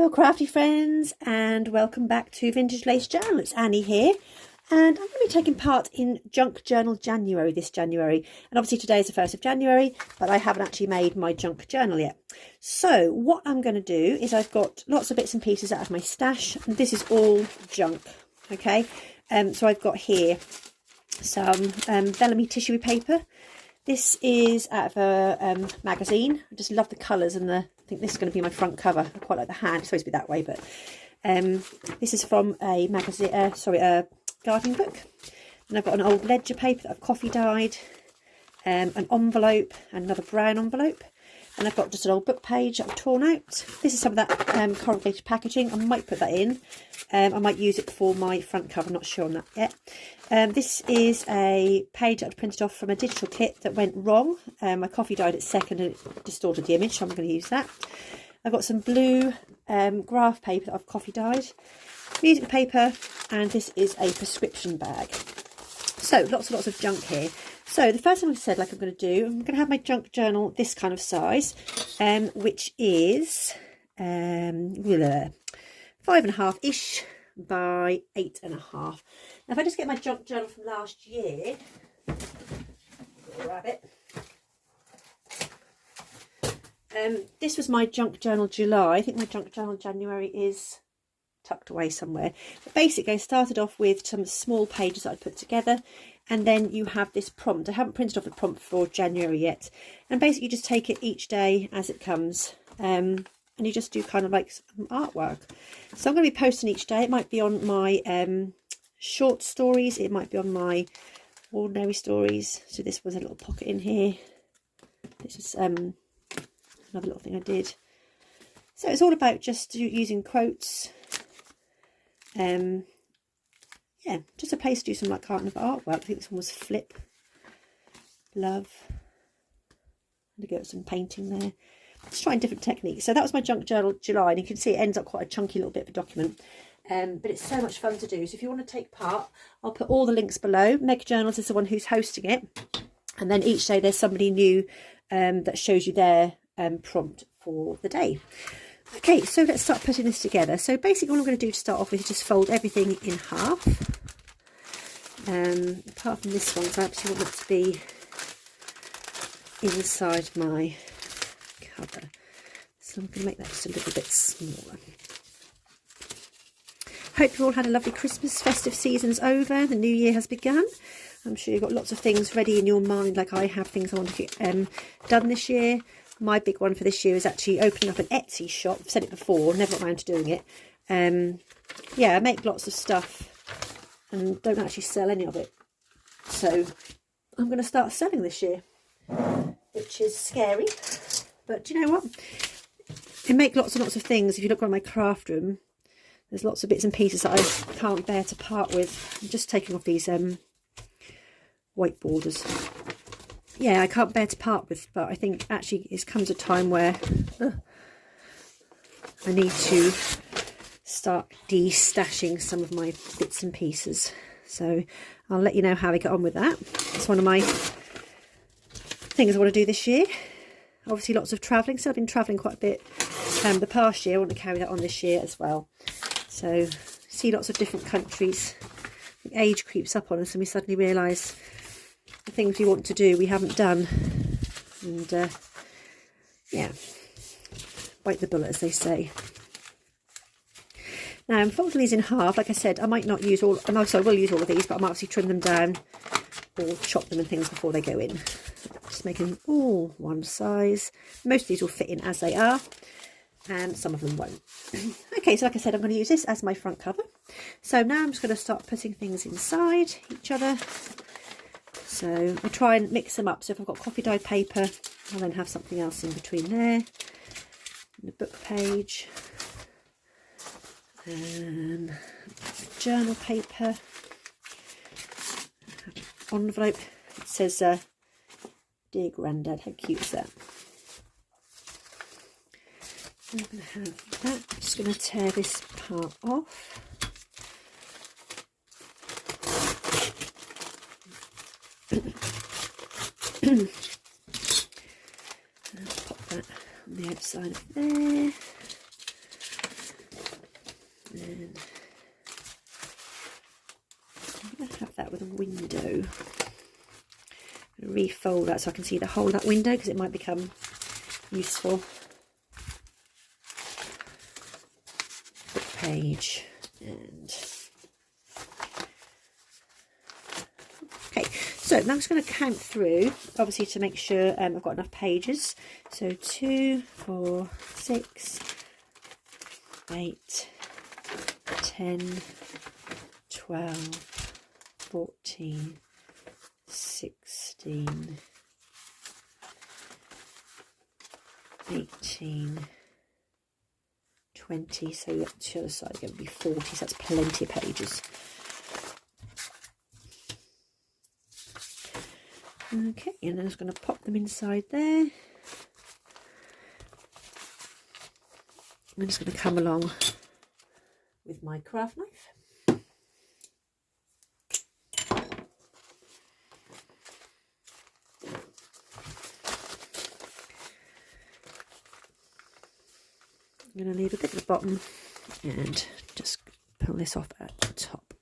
Hello crafty friends, and welcome back to Vintage Lace Journal. It's Annie here, and I'm going to be taking part in Junk Journal January this January. And obviously today is the 1st of January, but I haven't actually made my junk journal yet. So what I'm going to do is I've got lots of bits and pieces out of my stash, and this is all junk, okay? So I've got here some Bellamy tissue paper. This is out of a magazine. I just love the colours, and I think this is going to be my front cover. I quite like the hand. It's supposed to be that way, but this is from a magazine, a gardening book. And I've got an old ledger paper that I've coffee dyed, an envelope, and another brown envelope. And I've got just an old book page that I've torn out. This is some of that corrugated packaging. I might put that in. I might use it for my front cover. I'm not sure on that yet. This is a page that I printed off from a digital kit that went wrong. My coffee dyed it second and it distorted the image, so I'm going to use that. I've got some blue graph paper that I've coffee dyed, music paper, and this is a prescription bag. So lots and lots of junk here. So the first thing I said, like I'm going to do, I'm going to have my junk journal this kind of size, which is 5.5-ish by 8.5. Now if I just get my junk journal from last year, grab it. This was my junk journal July. I think my junk journal January is tucked away somewhere. But basically I started off with some small pages that I put together, and then you have this prompt. I haven't printed off the prompt for January yet, and basically you just take it each day as it comes, and you just do kind of like some artwork. So I'm going to be posting each day. It might be on my short stories, it might be on my ordinary stories. So this was a little pocket in here. This is another little thing I did. So it's all about just using quotes. Yeah, just a place to do some like kind of artwork. I think this one was flip, love. I'm going to go with some painting there. Just trying different techniques. So that was my junk journal July, and you can see it ends up quite a chunky little bit of a document. But it's so much fun to do. So if you want to take part, I'll put all the links below. Meg Journals is the one who's hosting it, and then each day there's somebody new that shows you their prompt for the day. Okay, so let's start putting this together. So basically what I'm going to do to start off with is just fold everything in half. Apart from this one, because I actually want it to be inside my cover. So I'm going to make that just a little bit smaller. Hope you all had a lovely Christmas. Festive season's over. The new year has begun. I'm sure you've got lots of things ready in your mind, like I have, things I want to get done this year. My big one for this year is actually opening up an Etsy shop. I've said it before, never got around to doing it. Yeah, I make lots of stuff and don't actually sell any of it. So I'm going to start selling this year, which is scary. But do you know what? I make lots and lots of things. If you look around my craft room, there's lots of bits and pieces that I can't bear to part with. I'm just taking off these white borders. Yeah, I can't bear to part with, but I think actually it comes a time where I need to start de-stashing some of my bits and pieces. So I'll let you know how I get on with that. It's one of my things I want to do this year. Obviously lots of travelling, so I've been travelling quite a bit the past year. I want to carry that on this year as well. So see lots of different countries. The age creeps up on us and we suddenly realise the things we want to do we haven't done, and yeah, bite the bullet, as they say. Now I'm folding these in half. Like I said, I might not use all, I will use all of these, but I might obviously trim them down or chop them and things before they go in. Just making them all one size. Most of these will fit in as they are, and some of them won't. Okay, so like I said, I'm going to use this as my front cover. So now I'm just going to start putting things inside each other. So I try and mix them up. So if I've got coffee dyed paper, I'll then have something else in between there. And the book page. Journal paper. Envelope. It says, Dear Grandad. How cute is that? I'm going to have that. I'm just going to tear this part off. Pop that on the outside of there. window. Refold that so I can see the whole of that window because it might become useful. Book page and okay, so now I'm just going to count through, obviously, to make sure I've got enough pages. So 2, 4, 6, 8, 10, 12, 14, 16, 18, 20, so the other side is going to be 40, so that's plenty of pages. Okay, and then I'm just going to pop them inside there. I'm just going to come along with my craft knife. I'm going to leave a bit at the bottom and just pull this off at the top.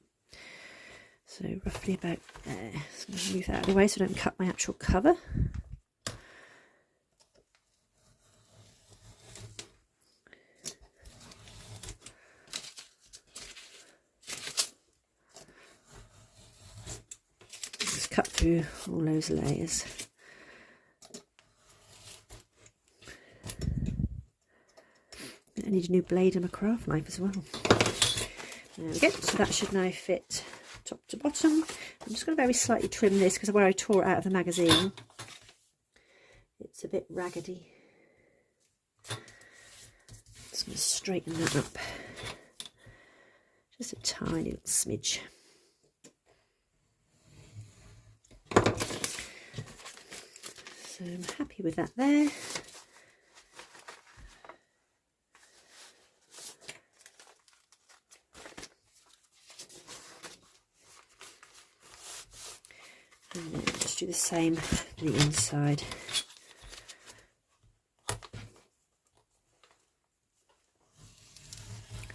So roughly about there. So I'm going to move that out of the way so I don't cut my actual cover. Just cut through all those layers. I need a new blade and a craft knife as well. There we go. So that should now fit top to bottom. I'm just going to very slightly trim this because where I tore it out of the magazine, it's a bit raggedy. Just going to straighten that up. Just a tiny little smidge. So I'm happy with that there. And then just do the same for the inside.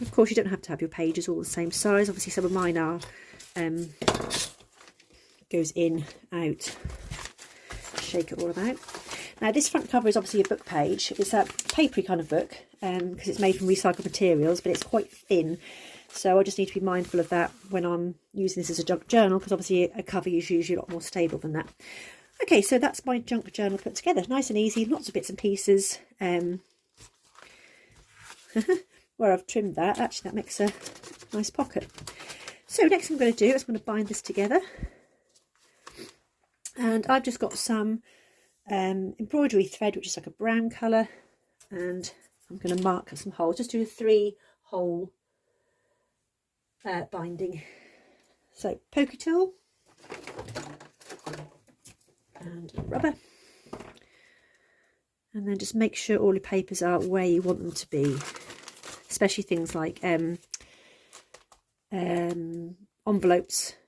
Of course, you don't have to have your pages all the same size. Obviously, some of mine are goes in, out, shake it all about. Now, this front cover is obviously a book page. It's a papery kind of book because it's made from recycled materials, but it's quite thin. So I just need to be mindful of that when I'm using this as a junk journal, because obviously a cover is usually a lot more stable than that. Okay, so that's my junk journal put together. Nice and easy, lots of bits and pieces. Where I've trimmed that, actually that makes a nice pocket. So next thing I'm going to do is I'm going to bind this together. And I've just got some embroidery thread, which is like a brown colour. And I'm going to mark some holes, just do a 3-hole binding. So pokey tool and rubber, and then just make sure all your papers are where you want them to be, especially things like envelopes,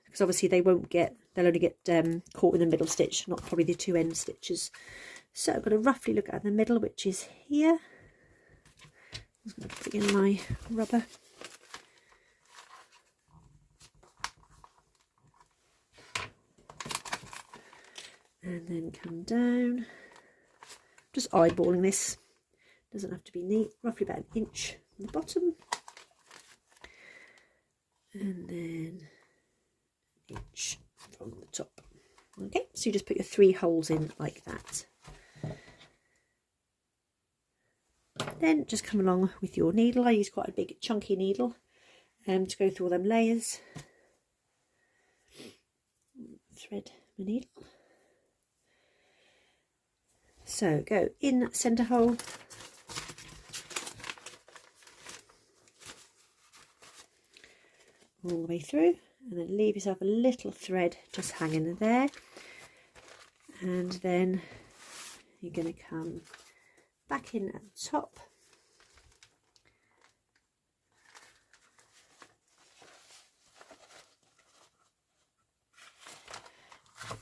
because obviously they'll only get caught in the middle stitch, not probably the 2 end stitches. So I've got to roughly look at the middle, which is here. I'm just going to put in my rubber. And then come down, just eyeballing this, doesn't have to be neat, roughly about 1 inch on the bottom, and then 1 inch from the top. Okay, so you just put your 3 holes in like that. Then just come along with your needle. I use quite a big chunky needle to go through all them layers. Thread my needle. So go in that centre hole, all the way through, and then leave yourself a little thread just hanging there, and then you're going to come back in at the top,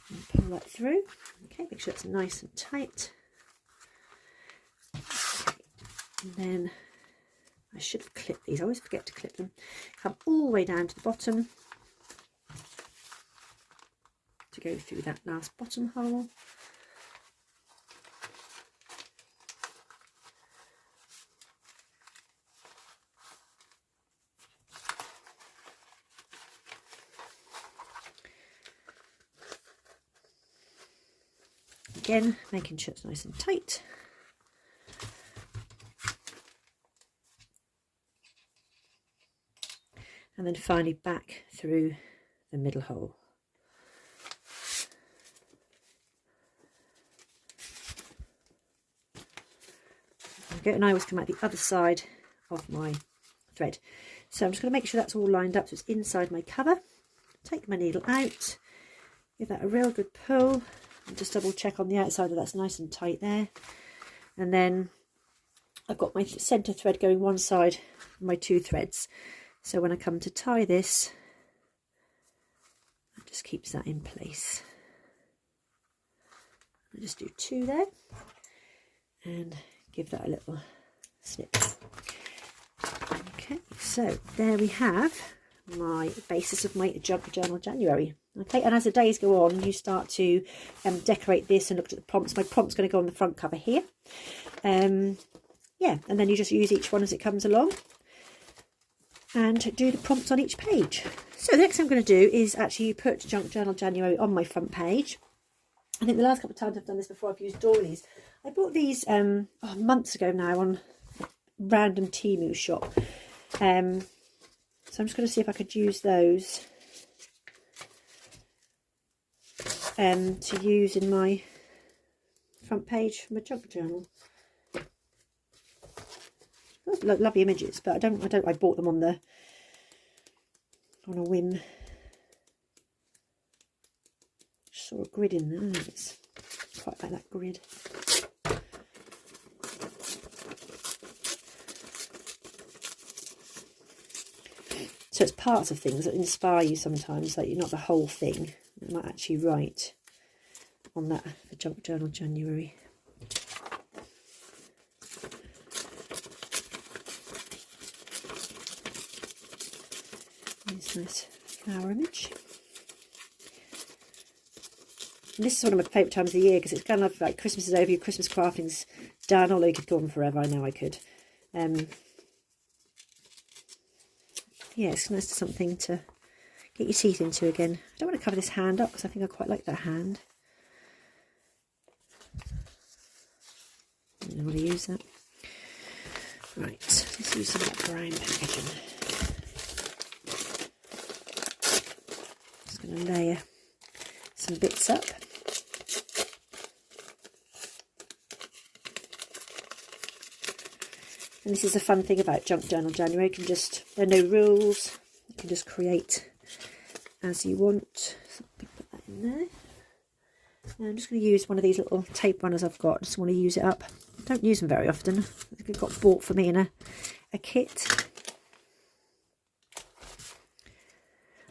and pull that through. Okay, make sure it's nice and tight. And then I should have clipped these. I always forget to clip them. Come all the way down to the bottom. to go through that last bottom hole. Again, making sure it's nice and tight. And then finally back through the middle hole. Okay, and I always come out the other side of my thread. So I'm just going to make sure that's all lined up so it's inside my cover. Take my needle out, give that a real good pull, and just double check on the outside that that's nice and tight there. And then I've got my centre thread going one side of my 2 threads. So when I come to tie this, it just keeps that in place. I just do 2 there and give that a little snip. Okay, so there we have my basis of my Junk Journal January. Okay, and as the days go on, you start to decorate this and look at the prompts. My prompt's going to go on the front cover here. Yeah, and then you just use each one as it comes along and do the prompts on each page. So the next thing I'm going to do is actually put Junk Journal January on my front page. I think the last couple of times I've done this before, I've used doilies. I bought these months ago now on random Temu shop. So I'm just going to see if I could use those to use in my front page for my junk journal. Lovely images, but I bought them on a whim. Just saw a grid in there. It's quite like that grid. So it's parts of things that inspire you sometimes, like you're not the whole thing. I might actually write on that for Junk Journal January. This nice flower image. And this is one of my favourite times of the year because it's kind of like Christmas is over, your Christmas crafting's done, although you could go on forever. I know I could. Yeah, it's nice to something to get your teeth into again. I don't want to cover this hand up because I think I quite like that hand. I don't want to use that. Right, let's use some of that brown packaging. Just going to layer some bits up. And this is the fun thing about Junk Journal January. There are no rules. You can just create as you want. So put that in there. And I'm just going to use one of these little tape runners I've got. Just want to use it up. Don't use them very often. It got bought for me in a kit.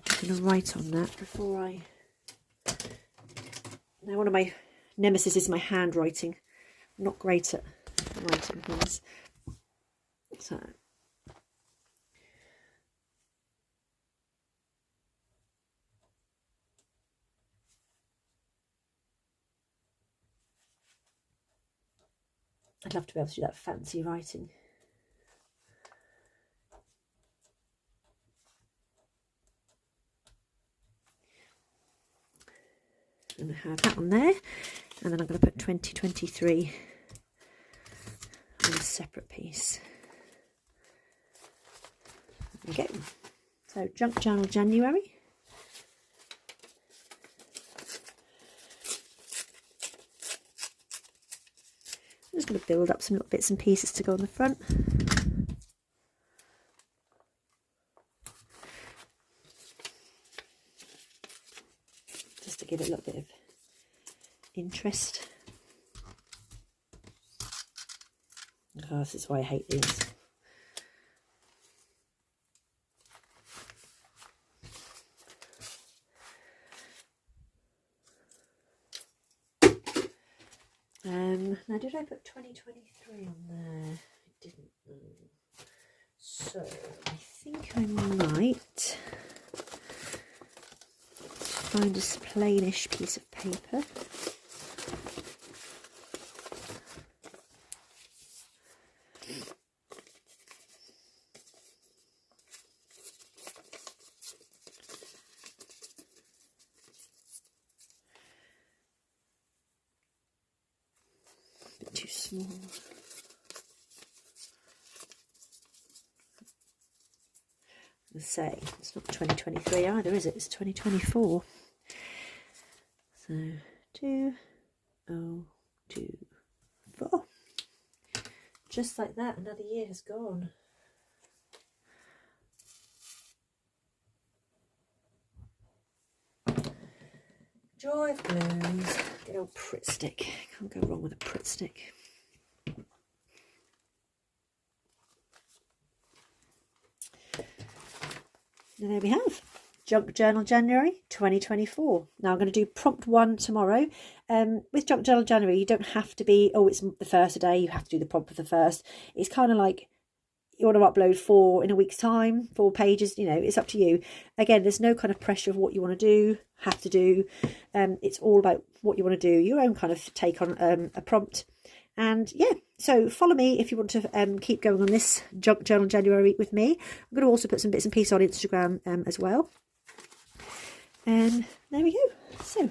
I'm going to write on that before I... Now, one of my nemesis is my handwriting. I'm not great at writing things. So, I'd love to be able to do that fancy writing. I'm going to have that on there, and then I'm going to put 2023 on a separate piece. Okay, so Junk Journal January. I'm just going to build up some little bits and pieces to go on the front. Just to give it a little bit of interest. Oh, this is why I hate these. Now, did I put 2023 on there? I didn't. So I think I might find a plainish piece of paper. A bit too small. Say it's not 2023 either, is it? It's 2024. So 2024. Just like that, another year has gone. Joy of blues. Good old Pritt stick. Can't go wrong with a Pritt stick. And there we have Junk Journal January 2024. Now I'm going to do prompt 1 tomorrow. With Junk Journal January, you don't have to be, oh, it's the first a day, you have to do the prompt for the first. It's kind of like you want to upload 4 in a week's time, 4 pages, you know, it's up to you. Again, there's no kind of pressure of what you want to do, have to do. It's all about what you want to do, your own kind of take on a prompt. And yeah, so follow me if you want to keep going on this Junk Journal January with me. I'm going to also put some bits and pieces on Instagram as well. And there we go. So,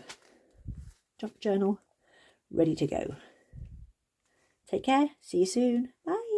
Junk Journal ready to go. Take care. See you soon. Bye.